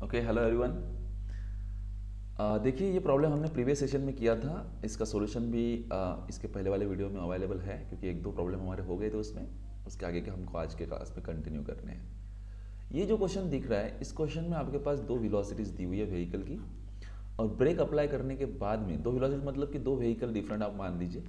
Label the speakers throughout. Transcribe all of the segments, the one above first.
Speaker 1: Okay, hello everyone. देखिए, ये problem हमने प्रीवियस सेशन में किया था। इसका सॉल्यूशन भी इसके पहले वाले वीडियो में अवेलेबल है, क्योंकि एक दो प्रॉब्लम हमारे हो गए थे उसमें। उसके आगे के हमको आज के क्लास में कंटिन्यू करने हैं। ये जो क्वेश्चन दिख रहा है, इस क्वेश्चन में आपके पास दो वेलोसिटीज दी हुई है व्हीकल की, और ब्रेक अप्लाई करने के बाद में दो वेलोसिटी मतलब कि दो व्हीकल डिफरेंट आप मान लीजिए,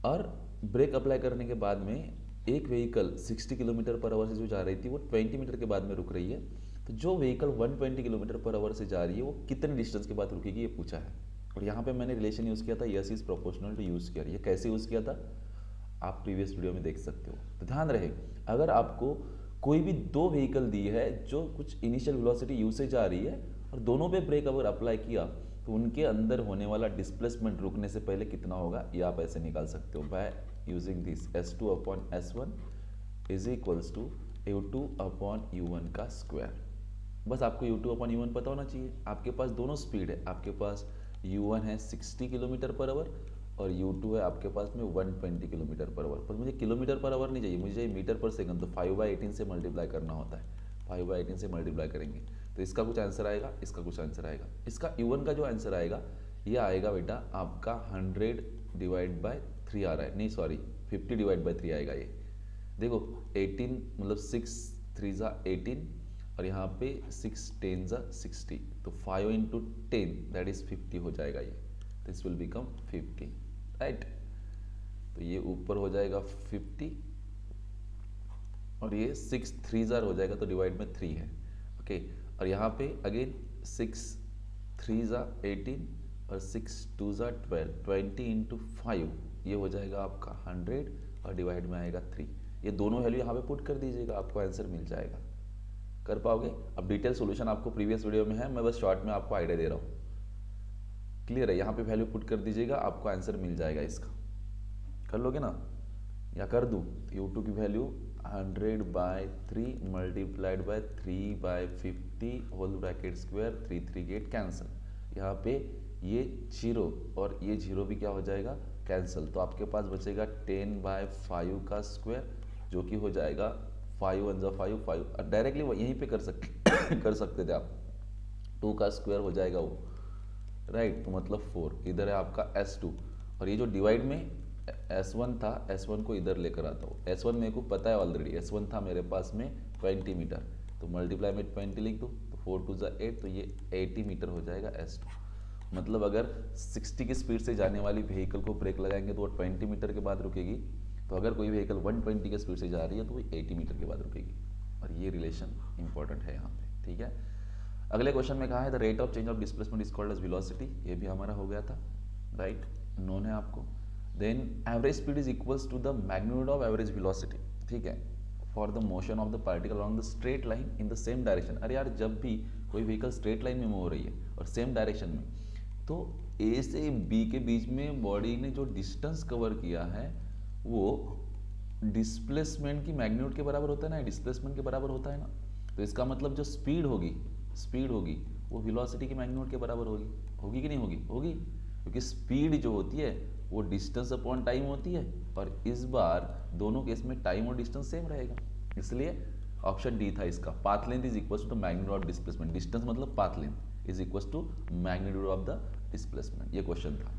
Speaker 1: और ब्रेक अप्लाई करने के बाद में एक व्हीकल 60 किलोमीटर पर आवर से जो जा रही थी वो 20 मीटर के बाद में रुक रही है। तो जो व्हीकल 120 किलोमीटर पर आवर से जा रही है वो कितने डिस्टेंस के बाद रुकेगी, ये पूछा है। और यहाँ पे मैंने रिलेशन यूज़ किया था S is proportional to use किया। ये कैसे यूज़ किया था आप प्रीवियस वीडियो में देख सकते हो। तो ध्यान रहे, अगर आपको कोई भी दो व्हीकल दी है जो कुछ इनिशियल वेलोसिटी यू से जा रही है, और दोनों पे ब्रेक अगर अप्लाई किया, तो उनके अंदर होने वाला डिस्प्लेसमेंट रुकने से पहले कितना होगा, ये आप ऐसे निकाल सकते हो by using this S2 upon S1 is equals to U2 upon U1 का स्क्वायर। बस आपको U2 अपॉन U1 पता होना चाहिए। आपके पास दोनों स्पीड है, आपके पास U1 है 60 किलोमीटर पर आवर और U2 है आपके पास में 120 किलोमीटर पर आवर। पर मुझे किलोमीटर पर आवर नहीं चाहिए, मुझे चाहिए मीटर पर सेकंड। तो 5/18 से मल्टीप्लाई करना होता है, 5/18 से मल्टीप्लाई करेंगे तो इसका कुछ आंसर आएगा, इसका कुछ आंसर आएगा। इसका U1 का जो आंसर आएगा ये आएगा बेटा आपका 100 डिवाइड बाय 3 आ रहा है, नहीं सॉरी 50 डिवाइड बाय 3 आएगा। ये देखो 18 मतलब 6 3 ज़ा 18 और यहाँ पे 6 10 ज़ा 60, तो 5 इंटू 10 दैट इज 50 हो जाएगा ये। This will become 50, right. तो ये ऊपर हो जाएगा 50 और ये 6 3 ज़ार हो जाएगा, तो डिवाइड में 3 है, ओके। और यहाँ पे अगेन 6 3 ज़ा 18 और 6 2 ज़ा 12, 20 इंटू 5 ये हो जाएगा आपका 100 और डिवाइड में आएगा 3। ये दोनों वैल्यू यहाँ पे पुट कर दीजिएगा, आपको आंसर मिल जाएगा। कर पाओगे? अब डिटेल सॉल्यूशन आपको प्रीवियस वीडियो में है, मैं बस शॉर्ट में आपको आइडिया दे रहा हूँ। क्लियर है? यहाँ पे वैल्यू पुट कर दीजिएगा, आपको आंसर मिल जाएगा इसका। कर लोगे ना, या कर दूँ? U2 की value 100/3 multiplied by 3/50 whole bracket square, 3 3 get cancel. यहाँ पे ये 0 और ये 0 भी क्या हो जाएगा, कैंसिल। तो आपके पास बचेगा 10/5 का स्क्वायर, जो कि हो जाएगा 5 1 जा 5 5। डायरेक्टली यहीं पे कर सकते कर सकते थे आप, 2 का स्क्वायर हो जाएगा वो, राइट। तो मतलब 4 इधर है आपका S2, और ये जो डिवाइड में S1 था, S1 को इधर लेकर आता हूँ। S1 मेरे को पता है ऑलरेडी, S1 था मेरे पास में 20 मीटर, तो मल्टीप्लाई में 20 लिख दूँ, तो 4 2 जा 8, तो ये 80 मीटर हो जाएगा S2। मतलब अगर 60 की स्पीड से जाने वाली व्हीकल को ब्रेक लगाएंगे तो वो 20 मीटर के बाद रुकेगी, तो अगर कोई व्हीकल 120 की स्पीड से जा रही है तो वो 80 मीटर के बाद रुकेगी। और ये रिलेशन इंपॉर्टेंट है यहाँ पे, ठीक है। अगले क्वेश्चन में कहा है the rate of change of displacement is called as velocity. ये भी हमारा हो गया था, राइट, नोन है आपको। Then average speed is equals to the magnitude of average velocity, ठीक है, for the motion of the particle along the straight line in the same direction. अरे यार, जब भी कोई व्हीकल स्ट्रेट लाइन में मूव हो रही है और सेम डायरेक्शन में, तो ए से बी के बीच में बॉडी ने जो डिस्टेंस कवर किया है वो डिस्प्लेसमेंट की मैग्नीट्यूड के बराबर होता है ना, डिस्प्लेसमेंट के बराबर होता है ना। तो इसका मतलब जो स्पीड होगी वो वेलोसिटी की मैग्नीट्यूड के बराबर होगी। होगी कि नहीं होगी? होगी, क्योंकि स्पीड जो होती है वो डिस्टेंस अपॉन टाइम होती है, और इस बार दोनों केस में टाइम और डिस्टेंस सेम रहेगा। इसलिए ऑप्शन डी था इसका, path length is equal to magnitude of displacement. Distance मतलब path length is equal to magnitude of the displacement. ये क्वेश्चन था,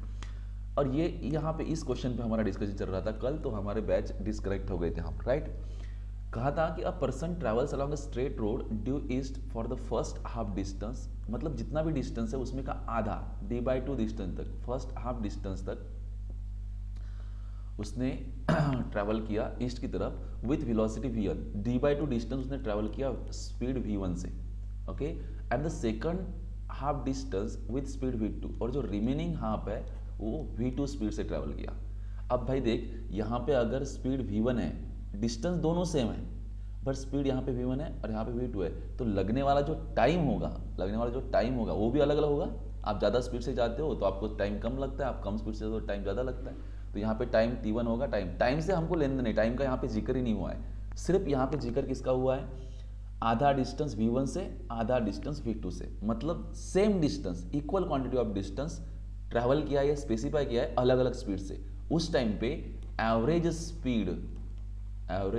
Speaker 1: और ये यहाँ पे इस क्वेश्चन पे हमारा डिस्कशन चल रहा था कल, तो हमारे बैच डिस्कनेक्ट हो गए थे हम, राइट। कहा था कि a person travels along a straight road due east for the first half distance, मतलब जितना भी डिस्टेंस है उसमें का आधा, D/2 डिस्टेंस तक, फर्स्ट हाफ डिस्टेंस तक उसने ट्रैवल किया ईस्ट की तरफ with velocity v1। D/2 distance उसने ट्रैवल किया स्पीड v1 से, okay. And the second half distance with speed v2, और जो रिमेनिंग हाफ है वो v2 स्पीड से ट्रैवल किया। अब भाई देख, यहाँ पे अगर स्पीड v1 है, डिस्टेंस दोनों सेम है, बट स्पीड यहाँ पे v1 है और यहाँ पे v2 है, तो लगने वाला जो टाइम होगा वो भी अलग अलग होगा। आप ज़्यादा स्पीड से जाते हो तो आपको टाइम कम लगता है, आप कम स्पीड से जाते हो तो टाइम ज़्यादा लगता है। तो यहाँ पे टाइम t1 होगा, टाइम से हमको लेन देन नहीं, टाइम का यहाँ पे जिक्र ही नहीं हुआ है। सिर्फ यहाँ पे जिक्र किसका हुआ है, आधा डिस्टेंस v1 से, आधा डिस्टेंस v2 से, मतलब same distance, equal quantity of distance travel किया है, स्पेसिफाई किया है अलग अलग स्पीड से। उस टाइम पे एवरेज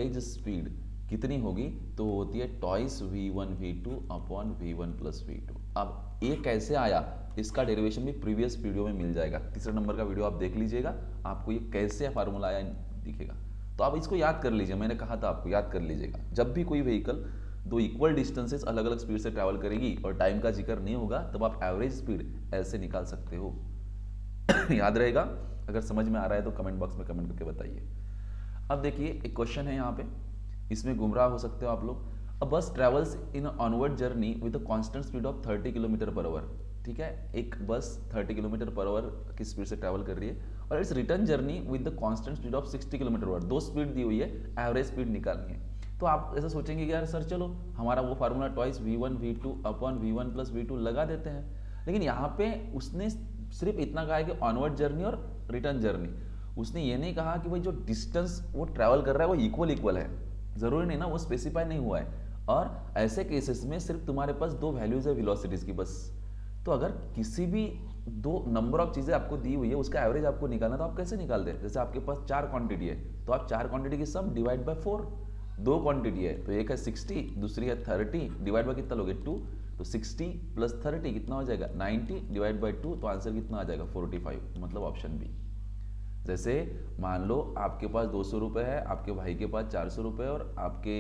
Speaker 1: स्पीड कितनी होगी, तो होती है toys v1 v2 upon v1 plus v2। अब ये कैसे आया, इसका डेरिवेशन भी प्रीवियस वीडियो में मिल जाएगा, तीसरे नंबर का वीडियो आप देख लीजिएगा, आपको ये कैसे फार्मूला आया दिखेगा। तो आप इसको याद कर लीजिए, मैंने कहा था आपको याद कर लीजिएगा। जब भी कोई व्हीकल दो इक्वल डिस्टेंसेस अलग अलग स्पीड से ट्रैवल करेगी और टाइम का जिक्र नहीं होगा, तब आप एवरेज स्पीड ऐसे निकाल सकते हो। याद रहेगा? अगर समझ में आ रहा है तो कमेंट बॉक्स में कमेंट करके बताइए। अब देखिए एक क्वेश्चन है यहाँ पे, इसमें गुमराह हो सकते हो आप लोग। अ बस travels in onward journey with a constant speed of 30 kilometre per hour. ठीक है, एक बस 30 किलोमीटर पर आवर की स्पीड से ट्रैवल कर रही है और it's return journey with the constant speed of 60 kilometre per hour. दो स्पीड दी हुई है, एवरेज स्पीड निकालनी है। तो आप ऐसा सोचेंगे कि यार सर चलो हमारा वो formula toys v1 v2 upon v1 plus v2 लगा देते हैं, लेकिन यहाँ पे उसने सिर्फ इतना कहा है कि ऑनवर्ड जर्नी और रिटर्न जर्नी। उसने ये नहीं कहा कि भाई जो डिस्टेंस वो ट्रैवल कर रहा है वो इक्वल है, जरूरी नहीं ना, वो स्पेसिफाई नहीं हुआ है। और ऐसे केसेस में सिर्फ तुम्हारे पास दो वैल्यूज है वेलोसिटीज की बस। तो अगर किसी भी दो नंबर ऑफ चीजें आपको दी हुई है, उसका एवरेज आपको निकालना, तो आप कैसे निकालते हैं? जैसे आपके पास 4 क्वांटिटी है, तो आप 4 क्वांटिटी की सम डिवाइड बाय 4। दो क्वांटिटी है तो एक है 60, दूसरी है 30, डिवाइड बाय कितना लोगे 2, तो 60 प्लस 30 कितना हो जाएगा 90, डिवाइड बाय 2, तो आंसर कितना आ जाएगा 45, मतलब ऑप्शन बी। जैसे मान लो आपके पास 200 रुपये है, आपके भाई के पास 400 रुपये और आपके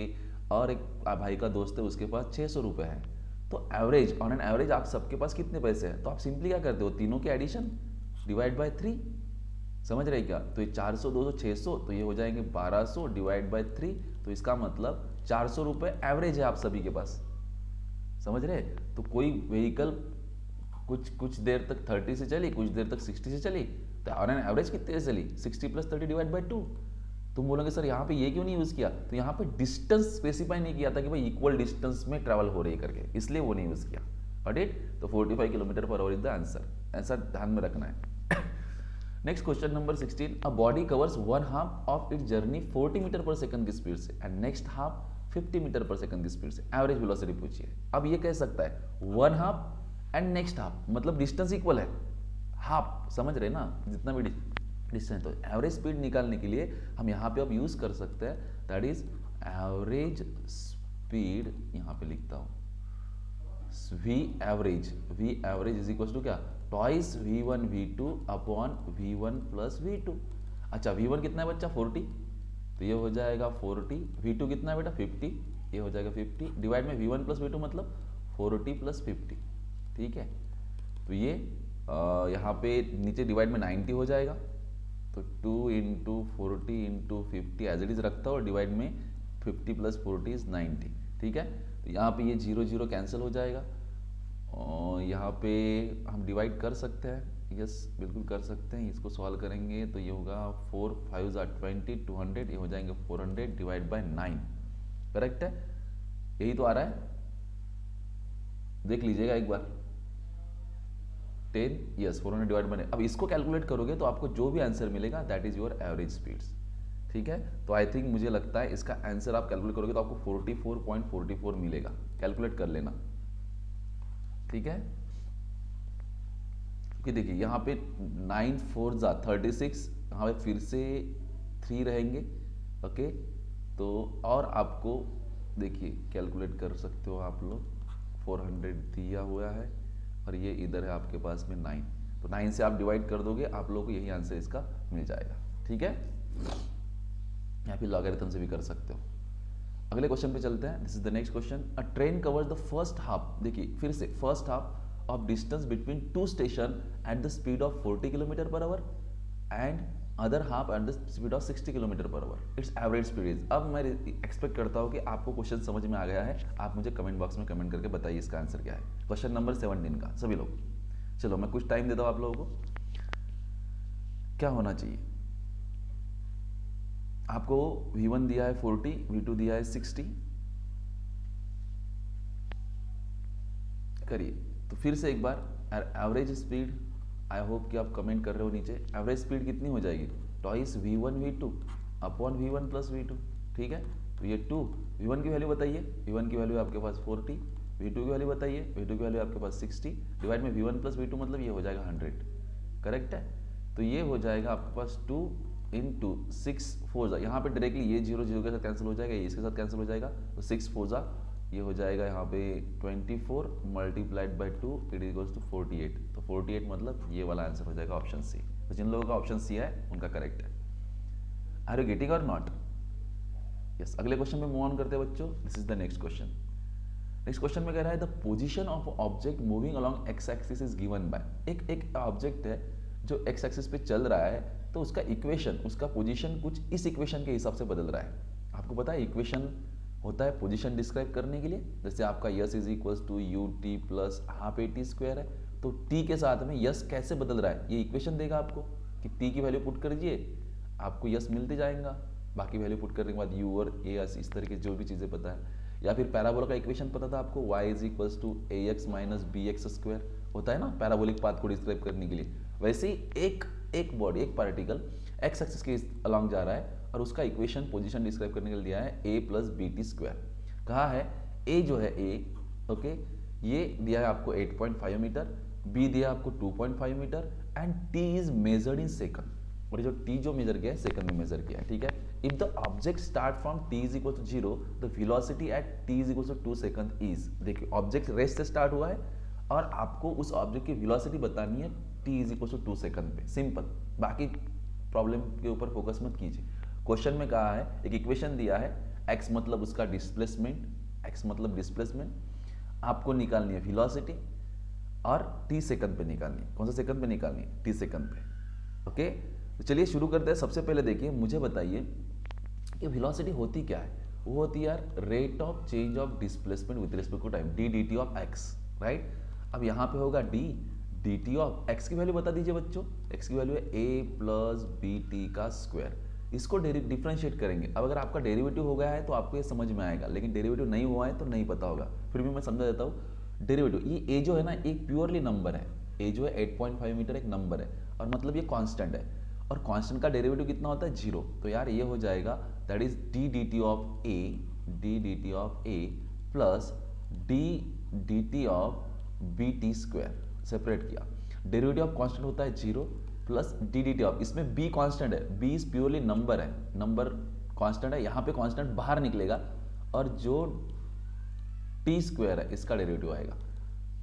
Speaker 1: और एक भाई का दोस्त है उसके पास 600 रुपये है, तो एवरेज ऑन एन एवरेज आप सबके पास कितने पैसे हैं? तो आप सिंपली क्या करते हो, तीनों के एडिशन डिवाइड बाय 3। समझ रहे क्या? तो ये 400 200 600, तो ये हो जाएंगे 1200 डिवाइड बाय 3, तो इसका मतलब 400 रुपये एवरेज है आप सभी के पास। समझ रहे? तो कोई व्हीकल कुछ देर तक 30 से चली, कुछ देर तक 60 से चली, तो ऑन एन एवरेज कितने से चली 60 प्लस 30 डिवाइड बाय 2। तुम बोलोगे सर यहाँ पे ये क्यों नहीं यूज किया? तो यहाँ पे डिस्टेंस स्पेसिफाई नहीं किया था कि भाई इक्वल डिस्टेंस में ट्रैवल हो रही है करके, इसलिए वो नहीं यूज किया। Got it? तो 45 kilometre per hour is the answer, ऐसा ध्यान में रखना है। Next question number 16, a body covers one half of its journey 40 metre per second की स्पीड से and next half 50 metre per second की स्पीड से, एवरेज वेलोसिटी पूछिए। अब ये कह सकता है one half and next half, मतलब डिस्टेंस इक्वल है, हाफ, समझ रहे ना, जितना भी डिस्टेंस। तो एवरेज स्पीड निकालने के लिए हम यहाँ पे अब यूज कर सकते हैं, दैट इज एवरेज स्पीड, यहाँ पे लिखता हूँ v average is equal to क्या, twice v1 v2 upon v1 plus v2। अच्छा v1 कितना है बच्चा 40, तो ये हो जाएगा 40, v2 कितना है बेटा 50, ये हो जाएगा 50, डिवाइड में v1 प्लस v2 मतलब 40 प्लस 50। ठीक है, तो ये यहाँ पे नीचे डिवाइड में 90 हो जाएगा, तो 2 into 40 into 50 as it is रखता हो, डिवाइड में 50 प्लस 40 इज 90। ठीक है, तो यहाँ पे ये 0 0 कैंसिल हो जाएगा और यहाँ पे हम डिवाइड कर सकते हैं, यस बिल्कुल कर सकते हैं। इसको सॉल्व करेंगे तो ये होगा 4 5 20 200, ये हो जाएंगे 400 डिवाइड बाय 9। करेक्ट है, यही तो आ रहा है, देख लीजिएगा एक बार। 10 यस 400 डिवाइड बाय। अब इसको कैलकुलेट करोगे तो आपको जो भी आंसर मिलेगा that is your average speeds. ठीक है, तो आई थिंक मुझे लगता है इसका आंसर आप कैलकुलेट करोगे तो आपको 44.44 मिलेगा, कैलकुलेट कर लेना। ठीक है, क्योंकि देखिए यहाँ पे 9 4 36, यहाँ पे फिर से 3 रहेंगे। ओके, तो और आपको देखिए कैलकुलेट कर सकते हो आप लोग, 400 दिया हुआ है और ये इधर है आपके पास में 9, तो 9 से आप डिवाइड कर दोगे, आप लोगों को यही आंसर इसका मिल जाएगा। ठीक है, या फिर लॉगरिथम से भी कर सकते हो। अगले क्वेश्चन पे चलते हैं, this is the next question, a train covers the first half, देखिए फिर से first half of distance between 2 station at the speed of 40 kilometre per hour and other half at the speed of 60 kilometre per hour, it's average speed is. अब मैं expect करता हूँ कि आपको question समझ में आ गया है, आप मुझे कमेंट बॉक्स में कमेंट करके बताइए इसका आंसर क्या है। क्वेश्चन नंबर 17 का सभी लोग, चलो मैं कुछ टाइम देता हूँ आप लोगों को। क्या होना चाहिए, आपको v1 दिया है 40, v2 दिया है 60, करिए। तो फिर से एक बार एवरेज स्पीड, आई होप कि आप कमेंट कर रहे हो नीचे, एवरेज स्पीड कितनी हो जाएगी, toys v1 v2 upon v1 plus v2। ठीक है, तो ये 2, v1 की वैल्यू बताइए, v1 की वैल्यू आपके पास 40, v2 की वैल्यू बताइए, v2 की वैल्यू आपके पास 60, डिवाइड में v1 प्लस v2 मतलब ये हो जाएगा 100। करेक्ट है, तो ये हो जाएगा आपके पास 2 इंटू 6 4 यहाँ पे डायरेक्टली ये 0 0 के साथ कैंसिल हो जाएगा, ये इसके साथ कैंसिल हो जाएगा, तो 6 4 ये हो जाएगा यहाँ पे 24 multiplied by 2 it equals to 48। तो 48 मतलब ये वाला आंसर हो जाएगा ऑप्शन सी। तो जिन लोगों का ऑप्शन सी है उनका करेक्ट है। Are you getting or not? Yes. अगले क्वेश्चन में मूव ऑन करते हैं बच्चों। This is the next question. Next question में कह रहा है the position of object moving along x axis is given by. एक ऑब्जेक्ट है जो एक्स एक्सिस पे चल रहा है, तो उसका इक्वेशन, उसका पोजीशन कुछ इस इक्वेशन के हिसाब से बदल रहा है। आपको पता है इक्वेशन होता है पोजीशन डिस्क्राइब करने के लिए। जैसे आपका S is equals to U T plus half A T square है, तो टी के साथ में यस कैसे बदल रहा है ये इक्वेशन देगा आपको कि टी की वैल्यू पुट कर दीजिए, आपको यस मिलते जाएगा। बाकी वैल्यू पुट करने के बाद यू और ए एस इस तरह की जो भी चीज़ें पता है। या फिर पैराबोला का इक्वेशन पता था आपको, y is equals to A X minus B X square होता है ना पैराबोलिक पाथ को डिस्क्राइब करने के लिए। वैसे ही एक बॉडी, एक पार्टिकल एक्स एक्सिस के अलॉन्ग जा रहा है और उसका इक्वेशन पोजीशन डिस्क्राइब करने के लिए दिया है a plus B T square. कहा है a जो है a, ओके, ये दिया है आपको 8.5 मीटर, b दिया आपको 2.5 metre and t is measured in second. और जो t जो मेजर किया है सेकंड में मेजर किया है, ठीक है। If the object start from t is equal to 0 the velocity at t is equal to 2 second is. देखिए ऑब्जेक्ट रेस्ट से स्टार्ट हुआ है और आपको उस ऑब्जेक्ट की वेलोसिटी बतानी है t is equal to 2 second पे। सिंपल, बाकी प्रॉब्लम के ऊपर फोकस मत कीजिए। क्वेश्चन में कहा है एक इक्वेशन दिया है, x मतलब उसका डिस्प्लेसमेंट, x मतलब डिस्प्लेसमेंट, आपको निकालनी है वेलोसिटी और t सेकंड पे निकालनी है। कौन सा सेकंड पे निकालनी है? t सेकंड पे। ओके, तो चलिए शुरू करते हैं। सबसे पहले देखिए, मुझे बताइए कि वेलोसिटी होती क्या है? वो होती है यार rate of change of displacement with respect to time, D D T of X, right. अब यहाँ पे होगा D D T of X की वैल्यू बता दीजिए बच्चों। एक्स की वैल्यू है ए प्लस बी टी का स्क्वायर। इसको डिफरेंशिएट करेंगे। अब अगर आपका डेरिवेटिव हो गया है तो आपको ये समझ में आएगा, लेकिन डेरिवेटिव नहीं हुआ है तो नहीं पता होगा। फिर भी मैं समझा देता हूँ। डेरिवेटिव ये ए जो है ना एक प्योरली नंबर है, ए जो है 8.5 मीटर एक नंबर है और मतलब ये कांस्टेंट है और कांस्टेंट का डेरिवेटिव कितना होता है? 0। तो यार ये हो जाएगा that is D D T of A plus D D T of B T square. Separate किया, डेरिवेटिव ऑफ कांस्टेंट होता है 0 plus D D T of, इसमें बी कांस्टेंट है, बी इज प्योरली नंबर है, नंबर कांस्टेंट है, यहाँ पे constant बाहर निकलेगा और जो टी स्क्वायर है इसका डेरिवेटिव आएगा,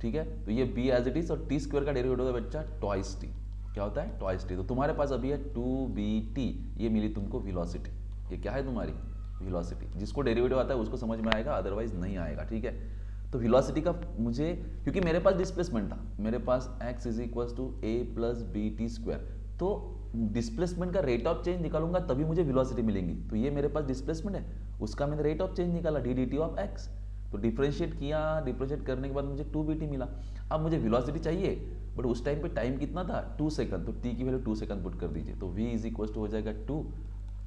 Speaker 1: ठीक है। तो ये बी एज इट इज और टी स्क्वायर का डेरिवेटिव होता है बच्चा ट्वाइस टी। क्या होता है? Twice T. तो तुम्हारे पास अभी है 2bt, ये मिली तुमको वेलोसिटी। ये क्या है तुम्हारी? वेलोसिटी। जिसको डेरिवेटिव आता है उसको समझ में आएगा, अदरवाइज नहीं आएगा, ठीक है। तो वेलोसिटी का मुझे, क्योंकि मेरे पास डिस्प्लेसमेंट था, मेरे पास x is equal to A plus B T square, तो डिस्प्लेसमेंट का रेट ऑफ चेंज निकालूंगा तभी मुझे वेलोसिटी मिलेंगी। तो ये मेरे पास डिस्प्लेसमेंट है, उसका मैंने रेट ऑफ चेंज निकाला D D T of x. तो डिफरेंशिएट किया, डिफरेंशिएट करने के बाद मुझे 2bt मिला। अब मुझे वेलोसिटी चाहिए, बट उस टाइम पे टाइम कितना था? 2 सेकंड। तो t की वैल्यू 2 सेकंड पुट कर दीजिए, तो v इज इक्वल टू हो जाएगा 2।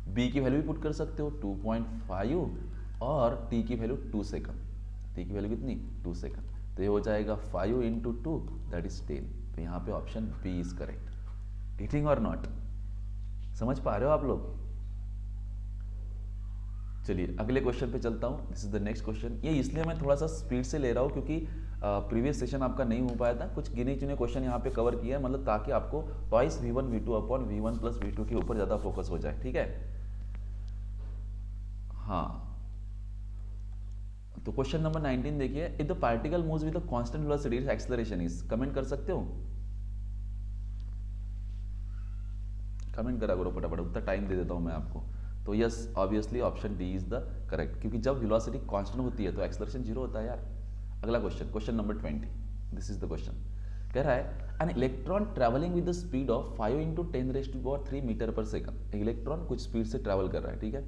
Speaker 1: b की वैल्यू भी पुट कर सकते हो 2.5 और t की वैल्यू 2 सेकंड। t की वैल्यू कितनी? 2 सेकंड। तो ये हो जाएगा 5 इंटू 2 दैट इज 10। तो यहाँ पे option B is correct. Getting or not? समझ पा रहे हो आप लोग? चलिए अगले क्वेश्चन पे चलता हूँ। This is the next question. ये इसलिए मैं थोड़ा सा स्पीड से ले रहा हूँ क्योंकि प्रीवियस सेशन आपका नहीं हो पाया था, कुछ गिने चुने क्वेश्चन यहाँ पे कवर किया है, मतलब ताकि आपको twice v1 v2 upon v1 plus v2 के ऊपर ज़्यादा फोकस हो जाए, ठीक है। हाँ, तो क्वेश्चन नंबर 19 देखिए, if the particle moves with a constant velocity it's acceleration is. Comment कर सकते हो? कमेंट करा करो फटाफट, उतना टाइम दे देता हूँ मैं आपको। तो yes, obviously option D is the correct, क्योंकि जब वेलोसिटी कांस्टेंट होती है तो एक्सेलरेशन 0 होता है यार। अगला question, question number 20। This is the question. कह रहा है an electron travelling with the speed of 5 into 10⁻³ metre per second. Electron कुछ स्पीड से ट्रैवल कर रहा है, ठीक है,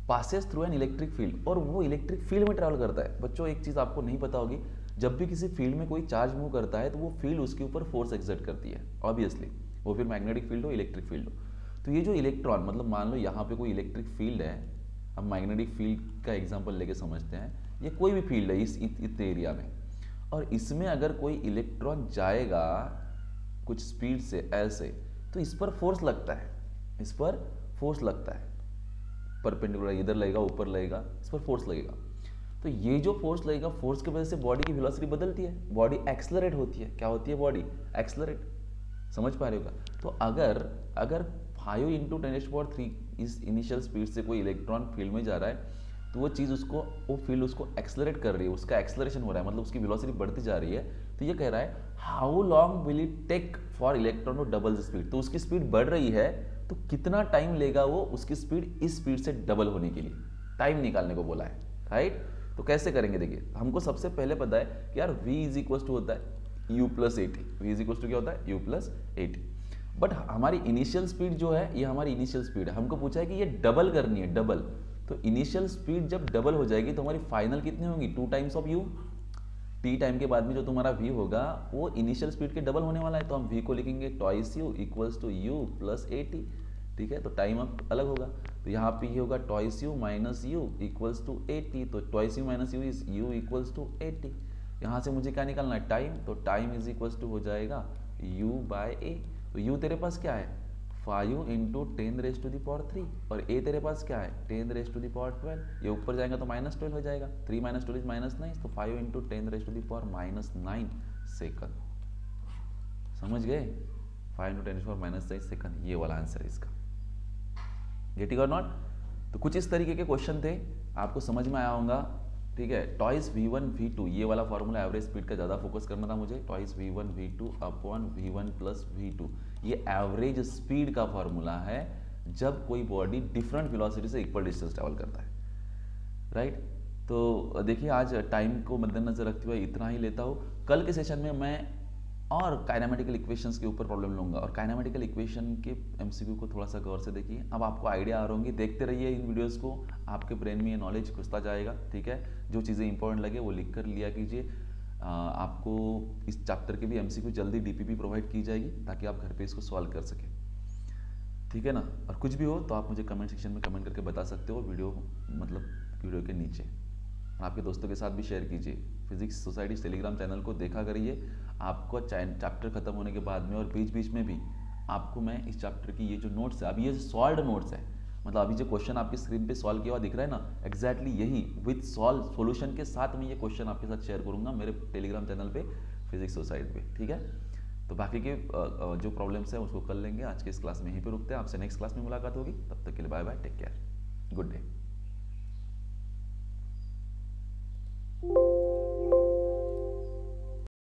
Speaker 1: passes through an electric field, और वो इलेक्ट्रिक फील्ड में ट्रैवल करता है। बच्चों एक चीज़ आपको नहीं पता होगी, जब भी किसी फील्ड में कोई चार्ज मूव करता है तो वो फील्ड उसके ऊपर फोर्स एक्सर्ट करती है, ऑब्वियसली, वो फिर मैग्नेटिक फील्ड हो इलेक्ट्रिक फील्ड हो। तो ये जो इलेक्ट्रॉन, मतलब मान लो यहाँ पे कोई इलेक्ट्रिक फील्ड है, हम मैग्नेटिक फील्ड का एग्जांपल लेके समझते हैं, ये कोई भी फील्ड है इस इतने एरिया में, और इसमें अगर कोई इलेक्ट्रॉन जाएगा कुछ स्पीड से ऐसे, तो इस पर फोर्स लगता है, इस पर फोर्स लगता है, परपेंडिकुलर, इधर लगेगा ऊपर लगेगा, इस पर फोर्स लगेगा। तो ये जो फोर्स लगेगा, फोर्स की वजह से बॉडी की वेलोसिटी बदलती है, बॉडी एक्सलरेट होती है। क्या होती है? Body accelerate. समझ पा रहे होगा? तो अगर 5 इंटू 10⁻³ इस इनिशियल स्पीड से कोई इलेक्ट्रॉन फील्ड में जा रहा है, तो वो चीज़ उसको, वो फील्ड उसको एक्सलरेट कर रही है, उसका एक्सलरेशन हो रहा है, मतलब उसकी वेलोसिटी बढ़ती जा रही है। तो ये कह रहा है how long will it take for electron to double speed. तो उसकी स्पीड बढ़ रही है, तो कितना टाइम लेगा वो उसकी स्पीड इस स्पीड से डबल होने के लिए, टाइम निकालने को बोला है, राइट। तो कैसे करेंगे, देखिए हमको सबसे पहले पता है कि यार v इज इक्वल टू होता है u plus AT. V is equal to क्या होता है, u प्लस एटी। बट हमारी इनिशियल स्पीड जो है, ये हमारी इनिशियल स्पीड है, हमको पूछा है कि ये डबल करनी है, डबल। तो इनिशियल स्पीड जब डबल हो जाएगी तो हमारी फाइनल कितनी होगी, 2 times of u। T time के बाद में जो तुम्हारा v होगा वो इनिशियल स्पीड के डबल होने वाला है, तो हम v को लिखेंगे twice u equals to u plus AT. ठीक है, तो टाइम अब अलग होगा, तो यहाँ पे ये होगा twice u minus u equals to at. तो twice u minus u is u equals to at. यहाँ से मुझे क्या निकालना है, टाइम। तो टाइम इज इक्वल्स टू हो जाएगा u बाय ए। तो u तेरे पास क्या है, 5 इंटू 10⁻³ और a तेरे पास क्या है, 10⁻12। ये ऊपर जाएगा तो -12 हो जाएगा, 3 - 12 इज -9, तो 5 इंटू 10⁻⁻9 सेकंड। समझ गए, 5 इंटू 10⁻⁻9 सेकंड, ये वाला आंसर है इसका। Getting or not. तो कुछ इस तरीके के क्वेश्चन थे, आपको समझ में आया होगा। ठीक है, टॉइस v1 v2, ये वाला फॉर्मूला एवरेज स्पीड का ज़्यादा फोकस करना था मुझे। Toys v1 v2 upon v1 plus v2, ये एवरेज स्पीड का फॉर्मूला है जब कोई बॉडी डिफरेंट वेलोसिटी से इक्वल डिस्टेंस ट्रैवल करता है, राइट। तो देखिए आज टाइम को मद्देनजर रखते हुए इतना ही लेता हूँ। कल के सेशन में मैं और काइनेमेटिकल इक्वेशंस के ऊपर प्रॉब्लम लूंगा, और काइनेमेटिकल इक्वेशन के एमसीक्यू को थोड़ा सा गौर से देखिए। अब आपको आइडिया आ रही होंगी, देखते रहिए इन वीडियोस को, आपके ब्रेन में ये नॉलेज घुसता जाएगा। ठीक है, जो चीज़ें इंपॉर्टेंट लगे वो लिख कर लिया कीजिए। आपको इस चैप्टर के भी एमसीक्यू जल्दी डीपीपी प्रोवाइड की जाएगी, ताकि आप घर पे इसको सॉल्व कर सकें। ठीक है ना, और कुछ भी हो तो आप मुझे कमेंट सेक्शन में कमेंट करके बता सकते हो, वीडियो के नीचे। आपके दोस्तों के साथ भी शेयर कीजिए। फिजिक्स सोसाइटी टेलीग्राम चैनल को देखा करिए। आपको चैप्टर खत्म होने के बाद में और बीच बीच में भी आपको मैं इस चैप्टर की ये जो नोट्स है, अभी ये सॉल्व्ड नोट्स है, मतलब अभी जो क्वेश्चन आपकी स्क्रीन पे सॉल्व किया हुआ दिख रहा है ना, एग्जैक्टली यही विद सॉल्व सॉल्यूशन के साथ मैं ये क्वेश्चन आपके साथ शेयर करूंगा मेरे टेलीग्राम चैनल पे फिजिक्स सोसाइटी पे। ठीक है, तो बाकी के जो प्रॉब्लम्स हैं उसको कर लेंगे। आज के इस क्लास में यहीं पे रुकते हैं, आपसे नेक्स्ट क्लास में मुलाकात होगी। तब तक के लिए bye bye, take care, good day.